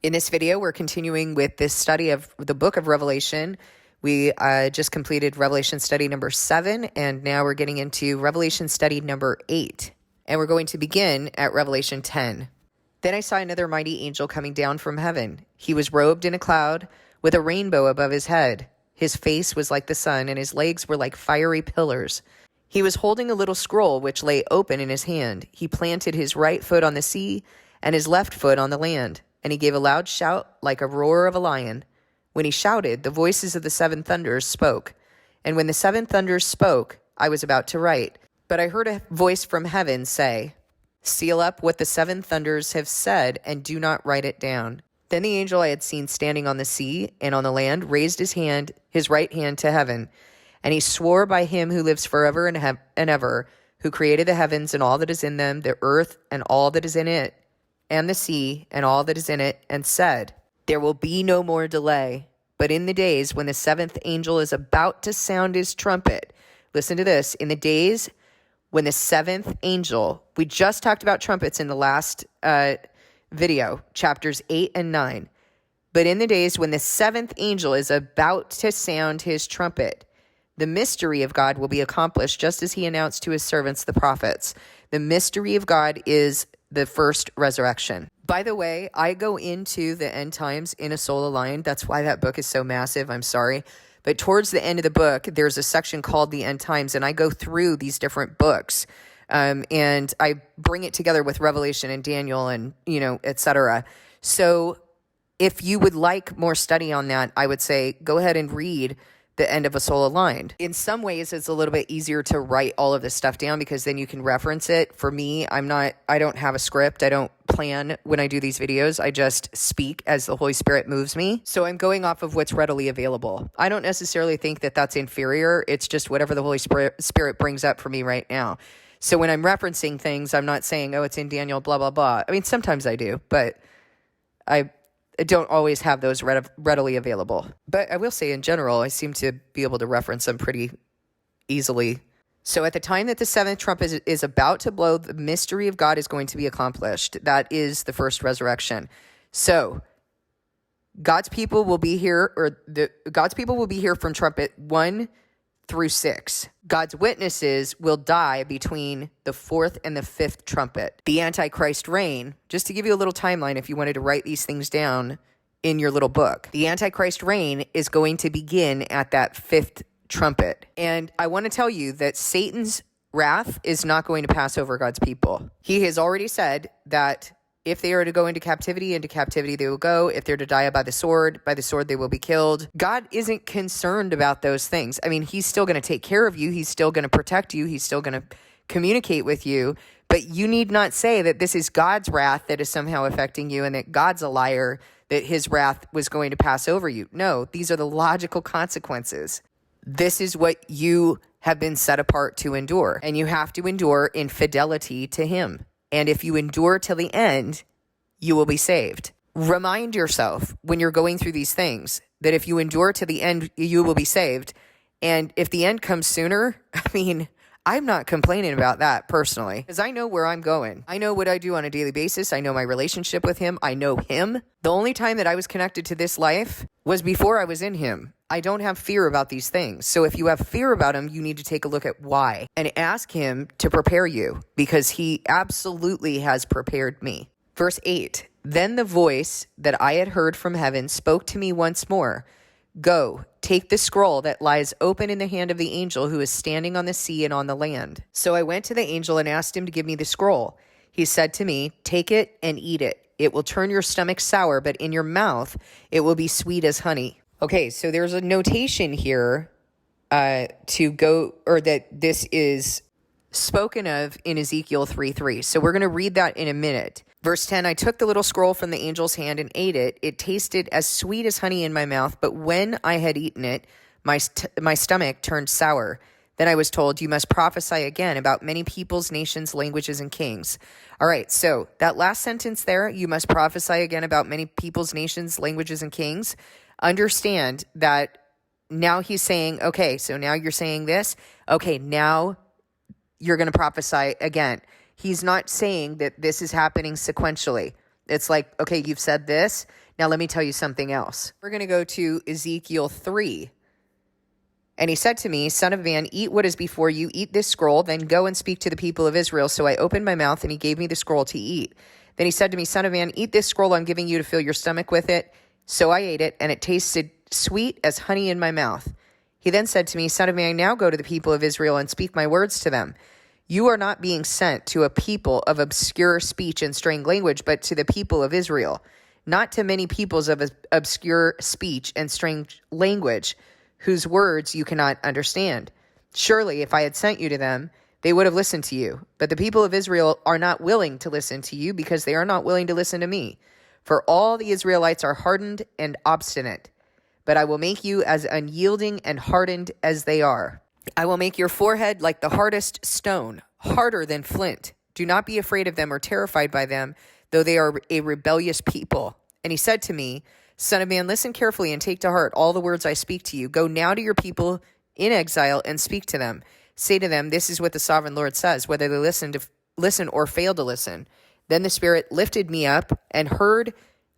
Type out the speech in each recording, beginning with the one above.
In this video, we're continuing with this study of the book of Revelation. We just completed Revelation study number 7, and now we're getting into Revelation study number 8. And we're going to begin at Revelation 10. Then I saw another mighty angel coming down from heaven. He was robed in a cloud with a rainbow above his head. His face was like the sun, and his legs were like fiery pillars. He was holding a little scroll which lay open in his hand. He planted his right foot on the sea and his left foot on the land. And he gave a loud shout like a roar of a lion. When he shouted, the voices of the seven thunders spoke. And when the seven thunders spoke, I was about to write. But I heard a voice from heaven say, "Seal up what the seven thunders have said, and do not write it down." Then the angel I had seen standing on the sea and on the land raised his right hand to heaven. And he swore by him who lives forever and ever, who created the heavens and all that is in them, the earth and all that is in it, and the sea and all that is in it, and said, "There will be no more delay. But in the days when the seventh angel is about to sound his trumpet," listen to this, in the days when the seventh angel, we just talked about trumpets in the last video, chapters 8 and 9. But in the days when the seventh angel is about to sound his trumpet, the mystery of God will be accomplished, just as he announced to his servants, the prophets. The mystery of God is the first resurrection. By the way, I go into the end times in A Soul Aligned. That's why that book is so massive. I'm sorry. But towards the end of the book, there's a section called the end times, and I go through these different books. And I bring it together with Revelation and Daniel and, etc. So if you would like more study on that, I would say go ahead and read the end of A Soul Aligned. In some ways, it's a little bit easier to write all of this stuff down because then you can reference it. For me, I don't have a script. I don't plan when I do these videos. I just speak as the Holy Spirit moves me. So I'm going off of what's readily available. I don't necessarily think that that's inferior. It's just whatever the Holy Spirit brings up for me right now. So when I'm referencing things, I'm not saying, oh, it's in Daniel, blah, blah, blah. I mean, sometimes I do, but I don't always have those readily available. But I will say in general, I seem to be able to reference them pretty easily. So at the time that the seventh trumpet is about to blow, the mystery of God is going to be accomplished. That is the first resurrection. So God's people will be here, God's people will be here from trumpet 1 through 6. God's witnesses will die between the 4th and the 5th trumpet. The Antichrist reign, just to give you a little timeline if you wanted to write these things down in your little book, the Antichrist reign is going to begin at that 5th trumpet. And I want to tell you that Satan's wrath is not going to pass over God's people. He has already said that if they are to go into captivity they will go. If they're to die by the sword they will be killed. God isn't concerned about those things. I mean, he's still going to take care of you. He's still going to protect you. He's still going to communicate with you. But you need not say that this is God's wrath that is somehow affecting you and that God's a liar, that his wrath was going to pass over you. No, these are the logical consequences. This is what you have been set apart to endure. And you have to endure in fidelity to him. And if you endure till the end, you will be saved. Remind yourself when you're going through these things that if you endure to the end, you will be saved. And if the end comes sooner, I'm not complaining about that personally, because I know where I'm going. I know what I do on a daily basis. I know my relationship with him. I know him. The only time that I was connected to this life was before I was in him. I don't have fear about these things. So if you have fear about him, you need to take a look at why and ask him to prepare you, because he absolutely has prepared me. Verse 8, then the voice that I had heard from heaven spoke to me once more. Go, take the scroll that lies open in the hand of the angel who is standing on the sea and on the land. So I went to the angel and asked him to give me the scroll. He said to me, take it and eat it. It will turn your stomach sour, but in your mouth it will be sweet as honey. Okay, so there's a notation here that this is spoken of in Ezekiel 3:3. So we're going to read that in a minute. Verse 10, I took the little scroll from the angel's hand and ate it. It tasted as sweet as honey in my mouth, but when I had eaten it, my stomach turned sour. Then I was told, you must prophesy again about many peoples, nations, languages, and kings. All right, so that last sentence there, you must prophesy again about many peoples, nations, languages, and kings. Understand that now he's saying, okay, so now you're saying this. Okay, now you're going to prophesy again. He's not saying that this is happening sequentially. It's like, okay, you've said this. Now let me tell you something else. We're going to go to Ezekiel 3. And he said to me, Son of man, eat what is before you, eat this scroll, then go and speak to the people of Israel. So I opened my mouth, and he gave me the scroll to eat. Then he said to me, Son of man, eat this scroll I'm giving you to fill your stomach with it. So I ate it, and it tasted sweet as honey in my mouth. He then said to me, Son of man, now go to the people of Israel and speak my words to them. You are not being sent to a people of obscure speech and strange language, but to the people of Israel, not to many peoples of obscure speech and strange language, whose words you cannot understand. Surely, if I had sent you to them, they would have listened to you. But the people of Israel are not willing to listen to you because they are not willing to listen to me. For all the Israelites are hardened and obstinate. But I will make you as unyielding and hardened as they are. I will make your forehead like the hardest stone, harder than flint. Do not be afraid of them or terrified by them, though they are a rebellious people. And he said to me, Son of man, listen carefully and take to heart all the words I speak to you. Go now to your people in exile and speak to them. Say to them, this is what the sovereign Lord says, whether they listen or fail to listen. Then the Spirit lifted me up, and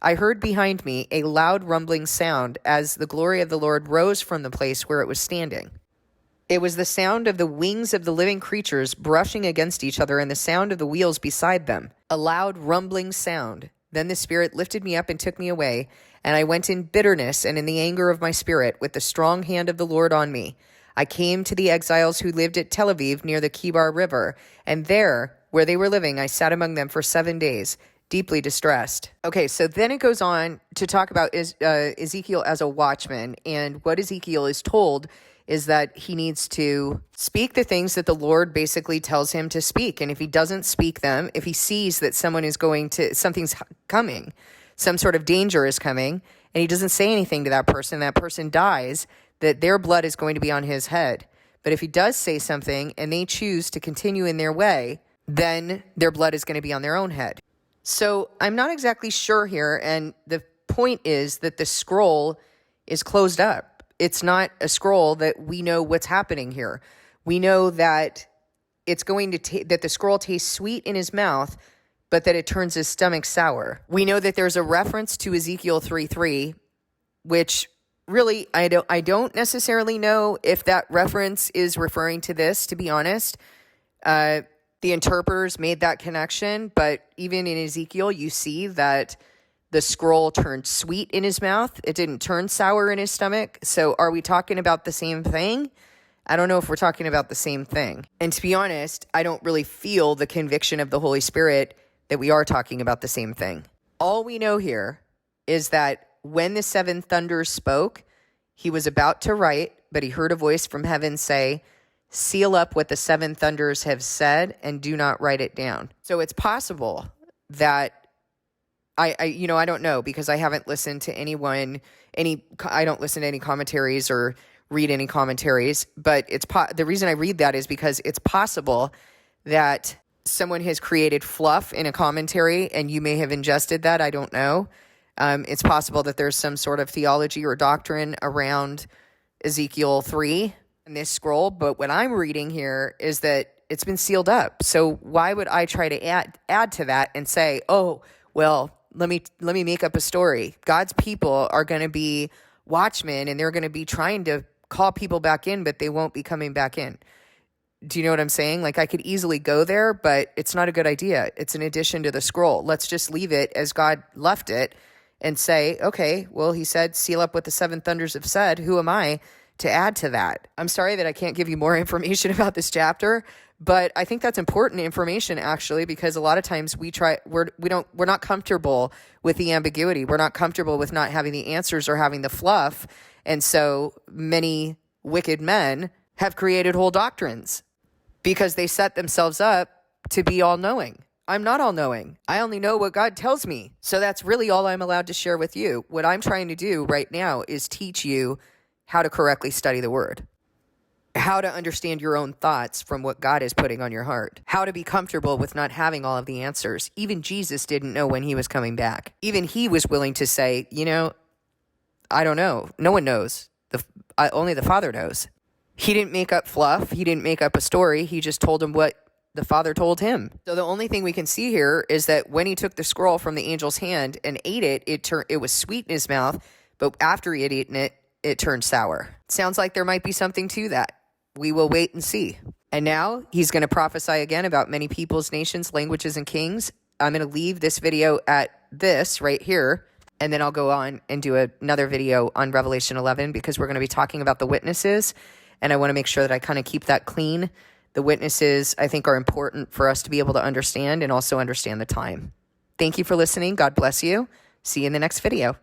I heard behind me a loud rumbling sound as the glory of the Lord rose from the place where it was standing. It was the sound of the wings of the living creatures brushing against each other and the sound of the wheels beside them. A loud rumbling sound. Then the Spirit lifted me up and took me away, and I went in bitterness and in the anger of my spirit with the strong hand of the Lord on me. I came to the exiles who lived at Tel Aviv near the Kibar River, and there, where they were living, I sat among them for 7 days, deeply distressed. Okay, so then it goes on to talk about Ezekiel as a watchman, and what Ezekiel is told is that he needs to speak the things that the Lord basically tells him to speak. And if he doesn't speak them, if he sees that something's coming, some sort of danger is coming, and he doesn't say anything to that person dies, that their blood is going to be on his head. But if he does say something and they choose to continue in their way, then their blood is going to be on their own head. So I'm not exactly sure here. And the point is that the scroll is closed up. It's not a scroll that we know what's happening here. We know that it's going to that the scroll tastes sweet in his mouth, but that it turns his stomach sour. We know that there's a reference to Ezekiel 3:3, which really I don't necessarily know if that reference is referring to this, to be honest. The interpreters made that connection, but even in Ezekiel, you see that the scroll turned sweet in his mouth. It didn't turn sour in his stomach. So are we talking about the same thing? I don't know if we're talking about the same thing. And to be honest, I don't really feel the conviction of the Holy Spirit that we are talking about the same thing. All we know here is that when the seven thunders spoke, he was about to write, but he heard a voice from heaven say, seal up what the seven thunders have said and do not write it down. So it's possible that I don't know, because I haven't listened to I don't listen to any commentaries or read any commentaries, but the reason I read that is because it's possible that someone has created fluff in a commentary and you may have ingested that. I don't know. It's possible that there's some sort of theology or doctrine around Ezekiel 3 in this scroll, but what I'm reading here is that it's been sealed up. So why would I try to add to that and say, oh, well, let me make up a story. God's people are going to be watchmen and they're going to be trying to call people back in, but they won't be coming back in. Do you know what I'm saying? Like, I could easily go there, but it's not a good idea. It's an addition to the scroll. Let's just leave it as God left it and say, okay, well, he said, seal up what the seven thunders have said. Who am I to add to that? I'm sorry that I can't give you more information about this chapter, but I think that's important information, actually, because a lot of times we're not comfortable with the ambiguity. We're not comfortable with not having the answers or having the fluff. And so many wicked men have created whole doctrines because they set themselves up to be all-knowing. I'm not all-knowing. I only know what God tells me. So that's really all I'm allowed to share with you. What I'm trying to do right now is teach you how to correctly study the Word, how to understand your own thoughts from what God is putting on your heart, how to be comfortable with not having all of the answers. Even Jesus didn't know when he was coming back. Even he was willing to say, I don't know. No one knows. Only the Father knows. He didn't make up fluff. He didn't make up a story. He just told him what the Father told him. So the only thing we can see here is that when he took the scroll from the angel's hand and ate it, it was sweet in his mouth, but after he had eaten it, it turned sour. Sounds like there might be something to that. We will wait and see. And now he's going to prophesy again about many peoples, nations, languages, and kings. I'm going to leave this video at this right here, and then I'll go on and do another video on Revelation 11 because we're going to be talking about the witnesses, and I want to make sure that I kind of keep that clean. The witnesses, I think, are important for us to be able to understand and also understand the time. Thank you for listening. God bless you. See you in the next video.